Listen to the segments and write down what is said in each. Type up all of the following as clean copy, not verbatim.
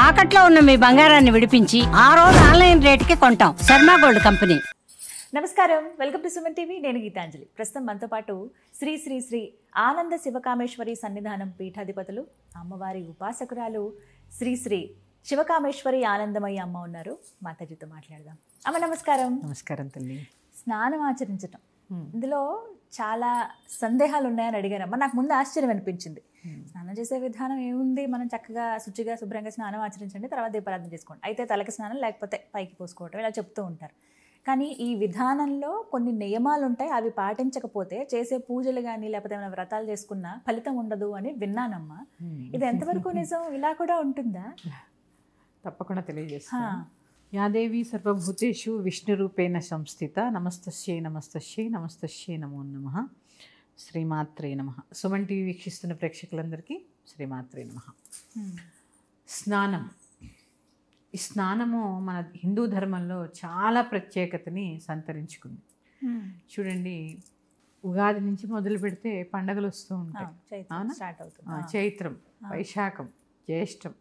తాకట్లో ఉన్న మీ బంగారాన్ని విడిపించి ఆ రోజు ఆన్లైన్ రేటుకి కొంటాం. Sharma gold company. నమస్కారం, వెల్కమ్ టు సుమన్ టీవీ. నేను గీతాంజలి. ప్రస్తుతం మనతో పాటు శ్రీ శ్రీ శ్రీ ఆనంద శివకామేశ్వరి సన్నిధానం పీఠాధిపతులు, అమ్మవారి ఉపాసకురాలు శ్రీ శ్రీ శివకామేశ్వరి ఆనందమయ్య అమ్మ ఉన్నారు. మాతాజీతో మాట్లాడదాం. అమ్మ నమస్కారం. నమస్కారం తల్లి. స్నానం ఆచరించటం, ఇందులో చాలా సందేహాలు ఉన్నాయని అడిగారమ్మ. నాకు ముందు ఆశ్చర్యం అనిపించింది. స్నానం చేసే విధానం ఏముంది, మనం చక్కగా శుచిగా శుభ్రంగా స్నానం ఆచరించండి, తర్వాత దీపారాధన చేసుకోండి, అయితే తలకి స్నానం లేకపోతే పైకి పోసుకోవటం, ఇలా చెప్తూ ఉంటారు. కానీ ఈ విధానంలో కొన్ని నియమాలు ఉంటాయి, అవి పాటించకపోతే చేసే పూజలు కానీ లేకపోతే ఏమైనా వ్రతాలు చేసుకున్నా ఫలితం ఉండదు అని విన్నానమ్మా. ఇది ఎంతవరకు నిజం? ఇలా కూడా ఉంటుందా? తప్పకుండా తెలియజేస్తా. యాదేవి సర్వభూతేషు విష్ణురూపేణ సంస్థిత. నమస్తస్యై నమస్తస్యై నమస్తస్యై నమో నమః. శ్రీమాత్రే నమః. సుమన్ టీవీ వీక్షిస్తున్న ప్రేక్షకులందరికీ శ్రీమాత్రే నమః. స్నానం. ఈ స్నానము మన హిందూ ధర్మంలో చాలా ప్రత్యేకతని సంతరించుకుంది. చూడండి, ఉగాది నుంచి మొదలు పెడితే పండగలు వస్తూ ఉంటాయి. చైత్రం, వైశాఖం, జ్యేష్టం,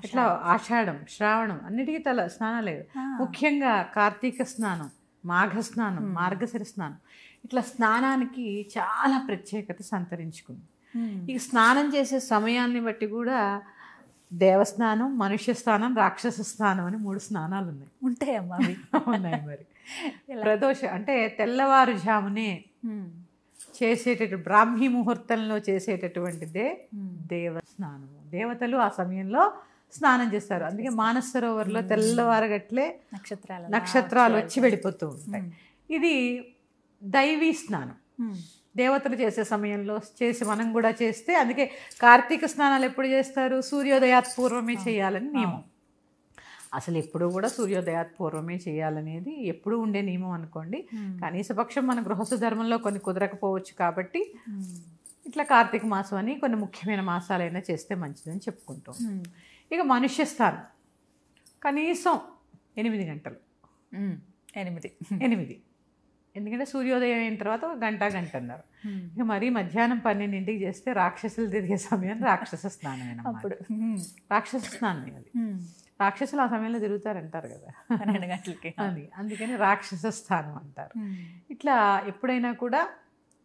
ఇట్లా ఆషాఢం, శ్రావణం, అన్నిటికీ స్నానాలే. ముఖ్యంగా కార్తీక స్నానం, మాఘ స్నానం, మార్గశిర స్నానం, ఇట్లా స్నానానికి చాలా ప్రత్యేకత సంతరించుకుంది. ఇక స్నానం చేసే సమయాన్ని బట్టి కూడా దేవస్నానం, మనుష్య స్నానం, రాక్షస స్నానం అని 3 స్నానాలు ఉన్నాయి. ఉంటాయమ్మా? ఉన్నాయి. మరి ప్రదోష అంటే తెల్లవారుజామునే బ్రాహ్మీ ముహూర్తంలో చేసేటటువంటిదే దేవస్నానము. దేవతలు ఆ సమయంలో స్నానం చేస్తారు. అందుకే మానస సరోవర్లో తెల్లవారగట్లే నక్షత్రాలు వచ్చి వెళ్ళిపోతూ ఉంటాయి. ఇది దైవీ స్నానం, దేవతలు చేసే సమయంలో చేసి మనం కూడా చేస్తే. అందుకే కార్తీక స్నానాలు ఎప్పుడు చేస్తారు? సూర్యోదయాత్ పూర్వమే చేయాలని నియమం. అసలు ఎప్పుడు కూడా సూర్యోదయాత్ పూర్వమే చేయాలనేది ఎప్పుడు ఉండే నియమం అనుకోండి. కనీసపక్షం మన గృహస్థ ధర్మంలో కొన్ని కుదరకపోవచ్చు కాబట్టి ఇట్లా కార్తీక మాసం అని కొన్ని ముఖ్యమైన మాసాలైనా చేస్తే మంచిదని చెప్పుకుంటాం. ఇక మనుష్య స్థానం కనీసం 8 గంటలు. 8 ఎందుకంటే సూర్యోదయం అయిన తర్వాత ఒక గంట అన్నారు. ఇక మరీ మధ్యాహ్నం 12ంటికి చేస్తే రాక్షసులు తిరిగే సమయం రాక్షస స్నానం. అప్పుడు రాక్షస స్నానం అది. రాక్షసులు ఆ సమయంలో తిరుగుతారంటారు కదా 12 గంటలకి. అది అందుకని రాక్షస స్థానం అంటారు. ఇట్లా ఎప్పుడైనా కూడా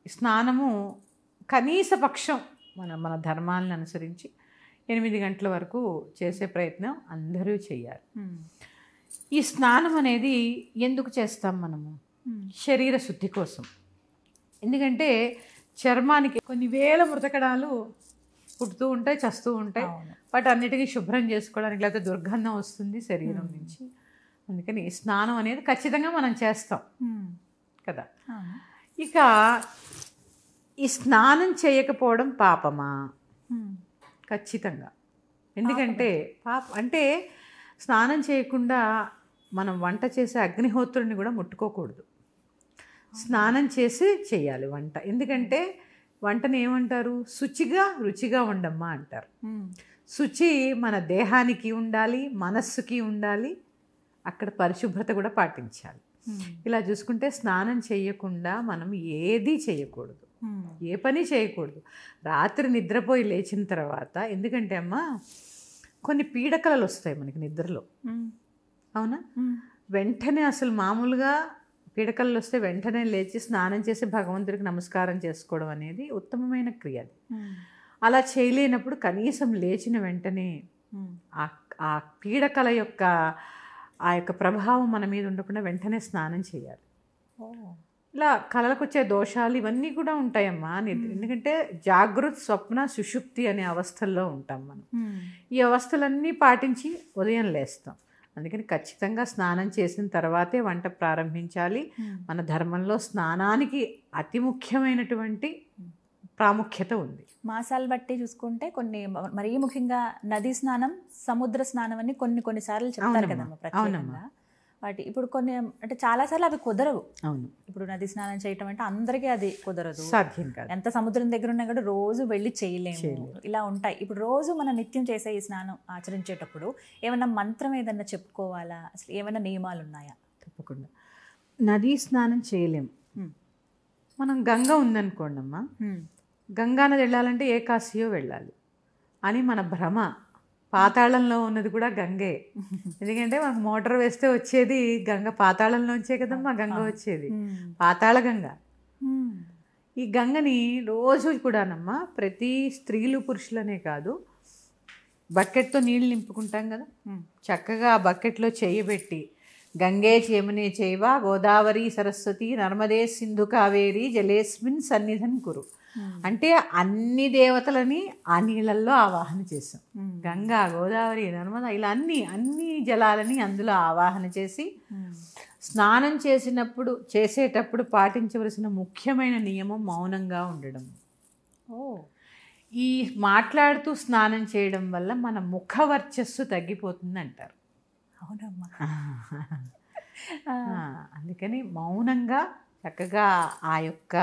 స్నానము కనీస పక్షం మన ధర్మాలను అనుసరించి 8 గంటల వరకు చేసే ప్రయత్నం అందరూ చేయాలి. ఈ స్నానం అనేది ఎందుకు చేస్తాం మనము? శరీర శుద్ధి కోసం. ఎందుకంటే చర్మానికి కొన్ని వేల మృతకణాలు పుడుతూ ఉంటాయి, చస్తూ ఉంటాయి. వాటి అన్నిటికీ శుభ్రం చేసుకోవడానికి, లేకపోతే దుర్గంధం వస్తుంది శరీరం నుంచి. అందుకని స్నానం అనేది ఖచ్చితంగా మనం చేస్తాం కదా. ఇక ఈ స్నానం చేయకపోవడం పాపమా? ఖచ్చితంగా. ఎందుకంటే అంటే స్నానం చేయకుండా మనం వంట చేసే అగ్నిహోత్రుని కూడా ముట్టుకోకూడదు. స్నానం చేసి చేయాలి వంట. ఎందుకంటే వంటని ఏమంటారు? శుచిగా రుచిగా ఉండమ్మా అంటారు. శుచి మన దేహానికి ఉండాలి, మనస్సుకి ఉండాలి, అక్కడ పరిశుభ్రత కూడా పాటించాలి. ఇలా చూసుకుంటే స్నానం చేయకుండా మనం ఏదీ చేయకూడదు, ఏ పని చేయకూడదు. రాత్రి నిద్రపోయి లేచిన తర్వాత, ఎందుకంటే అమ్మా కొన్ని పీడకలలు వస్తాయి మనకి నిద్రలో, అవునా? వెంటనే అసలు మామూలుగా పీడకలలు వస్తే వెంటనే లేచి స్నానం చేసి భగవంతుడికి నమస్కారం చేసుకోవడం అనేది ఉత్తమమైన క్రియ. అది అలా చేయలేనప్పుడు కనీసం లేచిన వెంటనే ఆ పీడకల యొక్క ఆ యొక్క ప్రభావం మన మీద ఉండకుండా వెంటనే స్నానం చేయాలి. ఇలా కళలకు వచ్చే దోషాలు ఇవన్నీ కూడా ఉంటాయమ్మా. ఎందుకంటే జాగృత్, స్వప్న, సుషుప్తి అనే అవస్థల్లో ఉంటాం మనం. ఈ అవస్థలన్నీ పాటించి ఉదయం లేస్తాం. అందుకని ఖచ్చితంగా స్నానం చేసిన తర్వాతే వంట ప్రారంభించాలి. మన ధర్మంలో స్నానానికి అతి ముఖ్యమైనటువంటి ప్రాముఖ్యత ఉంది. మాసాలు బట్టి చూసుకుంటే కొన్ని మరీ ముఖ్యంగా నదీ స్నానం, సముద్ర స్నానం అని కొన్నిసార్లు చెప్తారు కదమ్మా ప్రత్యేకంగా. వాటి ఇప్పుడు కొన్ని అంటే చాలాసార్లు అవి కుదరవు. అవును. ఇప్పుడు నది స్నానం చేయటం అంటే అందరికీ అది కుదరదు, సాధ్యం కాదు. ఎంత సముద్రం దగ్గర ఉన్నా కూడా రోజు వెళ్ళి చేయలేము, ఇలా ఉంటాయి. ఇప్పుడు రోజు మనం నిత్యం చేసే ఈ స్నానం ఆచరించేటప్పుడు ఏమైనా మంత్రం ఏదన్నా చెప్పుకోవాలా? అసలు ఏమైనా నియమాలు ఉన్నాయా? తప్పకుండా. నదీ స్నానం చేయలేము. మనం గంగ ఉందనుకోండి అమ్మా, గంగా నది వెళ్ళాలంటే ఏ కాశీయో వెళ్ళాలి అని మన భ్రమ. పాతాళంలో ఉన్నది కూడా గంగే. ఎందుకంటే మనకు మోటార్ వేస్తే వచ్చేది గంగ, పాతాళంలోంచే కదమ్మా గంగ వచ్చేది, పాతాళ గంగ. ఈ గంగని రోజు కూడానమ్మా ప్రతి స్త్రీలు పురుషులనే కాదు, బకెట్తో నీళ్ళు నింపుకుంటాం కదా, చక్కగా ఆ బకెట్లో చేయబెట్టి గంగే యమునే చైవ గోదావరి సరస్వతి నర్మదే సింధు కావేరి జలేస్మిన్ సన్నిధన్ కురు అంటే అన్ని దేవతలని ఆ నీళ్ళల్లో ఆవాహన చేసాం. గంగా, గోదావరి, నర్మద ఇలా అన్ని జలాలని అందులో ఆవాహన చేసి స్నానం చేసేటప్పుడు పాటించవలసిన ముఖ్యమైన నియమం మౌనంగా ఉండడం. ఈ మాట్లాడుతూ స్నానం చేయడం వల్ల మన ముఖ వర్చస్సు తగ్గిపోతుంది అంటారు. అవునమ్మా. అందుకని మౌనంగా చక్కగా ఆ యొక్క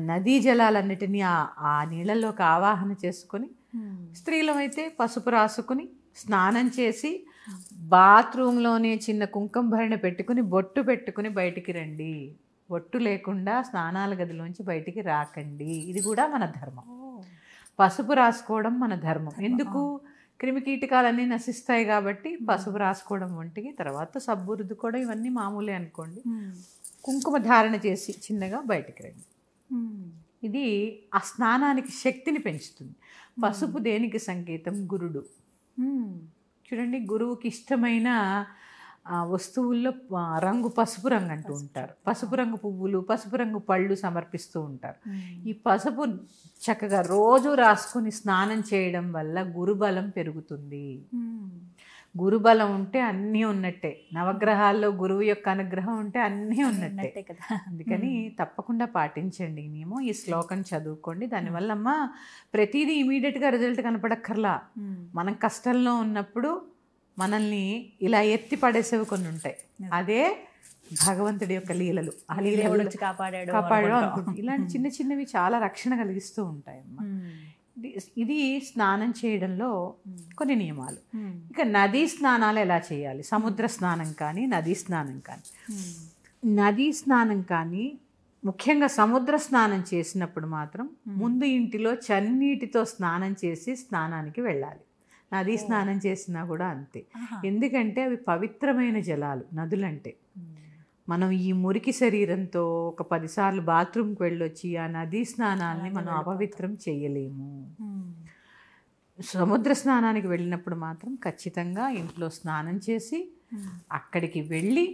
నదీ జలాలన్నిటినీ ఆ నీళ్ళల్లోకి ఆవాహన చేసుకొని, స్త్రీలమైతే పసుపు రాసుకుని స్నానం చేసి బాత్రూంలోనే చిన్న కుంకుమ భరణ పెట్టుకుని బొట్టు పెట్టుకుని బయటికి రండి. బొట్టు లేకుండా స్నానాల గదిలోంచి బయటికి రాకండి. ఇది కూడా మన ధర్మం. పసుపు రాసుకోవడం మన ధర్మం. ఎందుకు? క్రిమికీటకాలన్నీ నశిస్తాయి కాబట్టి పసుపు రాసుకోవడం ఒంటికి. తర్వాత సబ్బు రుద్దుకోవడం ఇవన్నీ మామూలే అనుకోండి. కుంకుమ ధారణ చేసి చిన్నగా బయటికి రండి. ఇది ఆ స్నానానికి శక్తిని పెంచుతుంది. పసుపు దేనికి సంకేతం? గురుడు. చూడండి, గురువుకి ఇష్టమైన వస్తువుల్లో రంగు పసుపు రంగు అంటూ ఉంటారు. పసుపు రంగు పువ్వులు, పసుపు రంగు పళ్ళు సమర్పిస్తూ ఉంటారు. ఈ పసుపు చక్కగా రోజు రాసుకుని స్నానం చేయడం వల్ల గురుబలం పెరుగుతుంది. గురుబలం ఉంటే అన్నీ ఉన్నట్టే. నవగ్రహాల్లో గురువు యొక్క అనుగ్రహం ఉంటే అన్నీ ఉన్నట్టే కదా. అందుకని తప్పకుండా పాటించండి మేము ఈ శ్లోకం చదువుకోండి. దానివల్ల అమ్మ ప్రతిదీ ఇమీడియట్గా రిజల్ట్ కనపడక్కర్లా. మనం కష్టంలో ఉన్నప్పుడు మనల్ని ఇలా ఎత్తి పడేసేవి కొన్ని ఉంటాయి. అదే భగవంతుడి యొక్క లీలలు. ఆ లీలలు కాపాడాడు అనుకుంటుంది. ఇలాంటి చిన్న చిన్నవి చాలా రక్షణ కలిగిస్తూ ఉంటాయమ్మా. ఇది స్నానం చేయడంలో కొన్ని నియమాలు. ఇక నదీ స్నానాలు ఎలా చేయాలి? సముద్ర స్నానం కానీ నదీ స్నానం కానీ. నదీ స్నానం కానీ ముఖ్యంగా సముద్ర స్నానం చేసినప్పుడు మాత్రం ముందు ఇంటిలో చన్నీటితో స్నానం చేసి స్నానానికి వెళ్ళాలి. నదీ స్నానం చేసినా కూడా అంతే. ఎందుకంటే అవి పవిత్రమైన జలాలు. నదులంటే మనం ఈ మురికి శరీరంతో ఒక 10 సార్లు బాత్రూమ్కి వెళ్ళొచ్చి ఆ నదీ స్నానాల్ని మనం అపవిత్రం చేయలేము. సముద్ర స్నానానికి వెళ్ళినప్పుడు మాత్రం ఖచ్చితంగా ఇంట్లో స్నానం చేసి అక్కడికి వెళ్ళి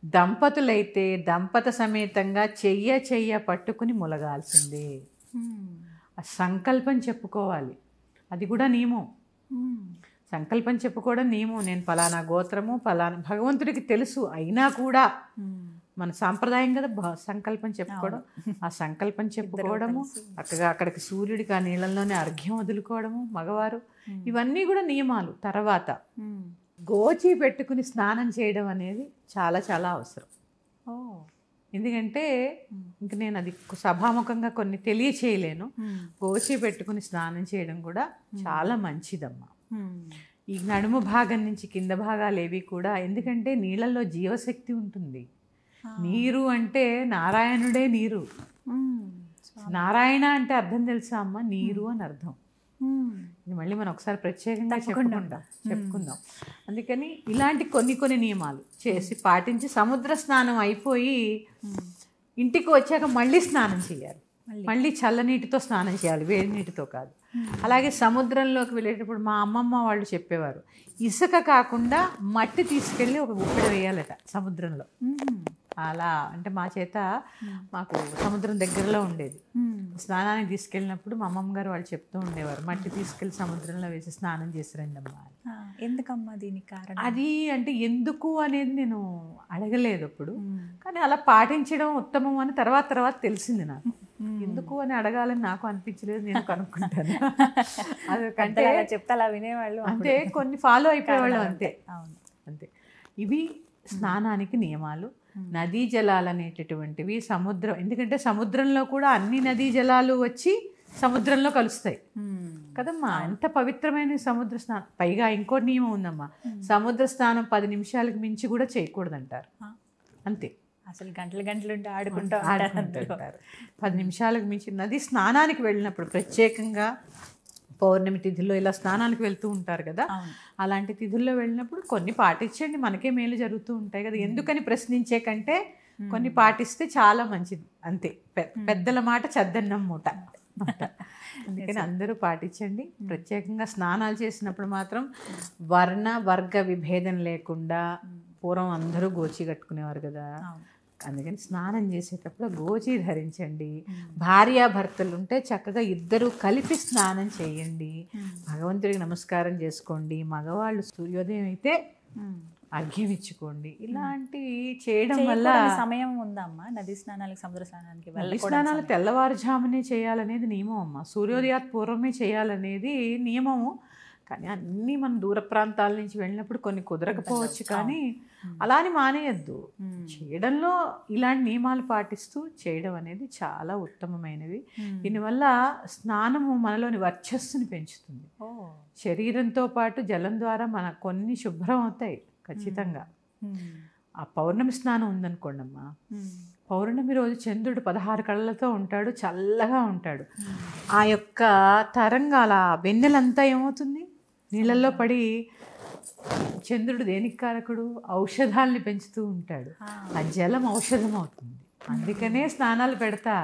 దంపతులైతే దంపత సమేతంగా చెయ్య పట్టుకుని ములగాల్సిందే. ఆ సంకల్పం చెప్పుకోవాలి. అది కూడా నియమం. సంకల్పం చెప్పుకోవడం నియమం. నేను ఫలానా గోత్రము ఫలానా భగవంతుడికి తెలుసు అయినా కూడా మన సాంప్రదాయం కదా సంకల్పం చెప్పుకోవడం. ఆ సంకల్పం చెప్పుకోవడము, అక్కడికి సూర్యుడికి ఆ నీళ్ళల్లోనే అర్ఘ్యం వదులుకోవడము మగవారు, ఇవన్నీ కూడా నియమాలు. తర్వాత గోచి పెట్టుకుని స్నానం చేయడం అనేది చాలా చాలా అవసరం. ఎందుకంటే ఇంక నేను అది సభాముఖంగా కొన్ని తెలియచేయలేను. గోచి పెట్టుకుని స్నానం చేయడం కూడా చాలా మంచిదమ్మా. ఈ నడుము భాగం నుంచి కింద భాగాలు ఏవి కూడా, ఎందుకంటే నీళ్ళల్లో జీవశక్తి ఉంటుంది. నీరు అంటే నారాయణుడే నీరు. నారాయణ అంటే అర్థం తెలుసా అమ్మ? నీరు అని అర్థం. ఇది మళ్ళీ మనం ఒకసారి ప్రత్యేకంగా చెప్పుకుందాం. అందుకని ఇలాంటి కొన్ని నియమాలు చేసి పాటించి సముద్ర స్నానం అయిపోయి ఇంటికి వచ్చాక మళ్ళీ స్నానం చేయాలి. మళ్ళీ చల్లనీటితో స్నానం చేయాలి, వేడి నీటితో కాదు. అలాగే సముద్రంలోకి వెళ్ళేటప్పుడు మా అమ్మమ్మ వాళ్ళు చెప్పేవారు, ఇసుక కాకుండా మట్టి తీసుకెళ్ళి ఒక గుప్పెడ వేయాలట సముద్రంలో. అలా అంటే మా చేత మాకు సముద్రం దగ్గరలో ఉండేది. స్నానానికి తీసుకెళ్ళినప్పుడు మా అమ్మమ్మ గారు వాళ్ళు చెప్తూ ఉండేవారు, మట్టి తీసుకెళ్ళి సముద్రంలో వేసి స్నానం చేసి రండి అమ్మా. ఎందుకమ్మా దీనికి కారణం? అది అంటే ఎందుకు అనేది నేను అడగలేదు అప్పుడు, కానీ అలా పాటించడం ఉత్తమం అని తర్వాత తెలిసింది నాకు. ఎందుకు అని అడగాలని నాకు అనిపించలేదు, నేను కనుక్కుంటాను. అదంటే చెప్తా అలా వినేవాళ్ళు, అంటే కొన్ని ఫాలో అయిపోయేవాళ్ళు అంతే. అంతే. ఇవి స్నానానికి నియమాలు. నదీ జలాలు అనేటటువంటివి సముద్రం, ఎందుకంటే సముద్రంలో కూడా అన్ని నదీ జలాలు వచ్చి సముద్రంలో కలుస్తాయి కదమ్మా. ఎంత పవిత్రమైన సముద్ర స్నానం. పైగా ఇంకో నియమం ఉందమ్మా, సముద్ర స్నానం 10 నిమిషాలకు మించి కూడా చేయకూడదంటారు. అంతే. అసలు గంటలు ఆడుకుంటూ 10 నిమిషాలకు మించి. నది స్నానానికి వెళ్ళినప్పుడు ప్రత్యేకంగా పౌర్ణమి తిథుల్లో ఇలా స్నానాలకు వెళ్తూ ఉంటారు కదా, అవును. అలాంటి తిథుల్లో వెళ్ళినప్పుడు కొన్ని పాటించండి, మనకే మేలు జరుగుతూ ఉంటాయి కదా. ఎందుకని ప్రశ్నించే కంటే కొన్ని పాటిస్తే చాలా మంచిది, అంతే. పెద్దల మాట చద్దన్నం మూట. అందుకని అందరూ పాటించండి. ప్రత్యేకంగా స్నానాలు చేసినప్పుడు మాత్రం వర్ణ వర్గ విభేదం లేకుండా, పూర్వం అందరూ గోచి కట్టుకునేవారు కదా, అందుకని స్నానం చేసేటప్పుడు గోచి ధరించండి. భార్యాభర్తలు ఉంటే చక్కగా ఇద్దరు కలిపి స్నానం చేయండి, భగవంతుడికి నమస్కారం చేసుకోండి. మగవాళ్ళు సూర్యోదయం అయితే అర్ఘ్యం ఇచ్చుకోండి. ఇలాంటివి చేయడం వల్ల సమయం ఉందమ్మా నదీ స్నానాలకు, సముద్ర స్నానానికి? నదీ స్నానాలు తెల్లవారుజామునే చేయాలనేది నియమం అమ్మ, సూర్యోదయాత్ పూర్వమే చేయాలనేది నియమము. కానీ అన్నీ మనం దూర ప్రాంతాల నుంచి వెళ్ళినప్పుడు కొన్ని కుదరకపోవచ్చు, కానీ అలా అని మానేయద్దు. చేయడంలో ఇలాంటి నియమాలు పాటిస్తూ చేయడం అనేది చాలా ఉత్తమమైనవి. దీనివల్ల స్నానము మనలోని వర్చస్సుని పెంచుతుంది. శరీరంతో పాటు జలం ద్వారా మన కొన్ని శుభ్రం అవుతాయి ఖచ్చితంగా. ఆ పౌర్ణమి స్నానం ఉందనుకోండి అమ్మా, పౌర్ణమి రోజు చంద్రుడు 16 కళ్ళతో ఉంటాడు, చల్లగా ఉంటాడు. ఆ యొక్క తరంగాల వెన్నెలంతా ఏమవుతుంది, నీళ్ళల్లో పడి, చంద్రుడు దేనికి కారకుడు, ఔషధాలని పెంచుతూ ఉంటాడు. ఆ జలం ఔషధం అవుతుంది. అందుకనే స్నానాలు పెడతా.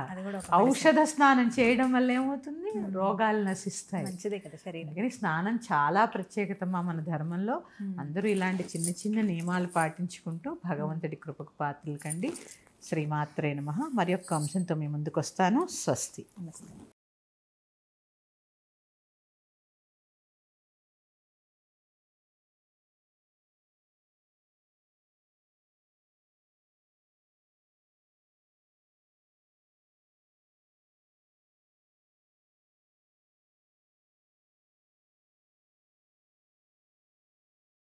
ఔషధ స్నానం చేయడం వల్ల ఏమవుతుంది, రోగాలు నశిస్తాయి. మంచిదే కదా శరీరం. అందుకని స్నానం చాలా ప్రత్యేకతమ్మా మన ధర్మంలో. అందరూ ఇలాంటి చిన్న చిన్న నియమాలు పాటించుకుంటూ భగవంతుడి కృపకు పాత్రలు కండి. శ్రీమాత్రే నమః. మరి యొక్క అంశంతో మీ ముందుకు వస్తాను. స్వస్తి. నమస్తే.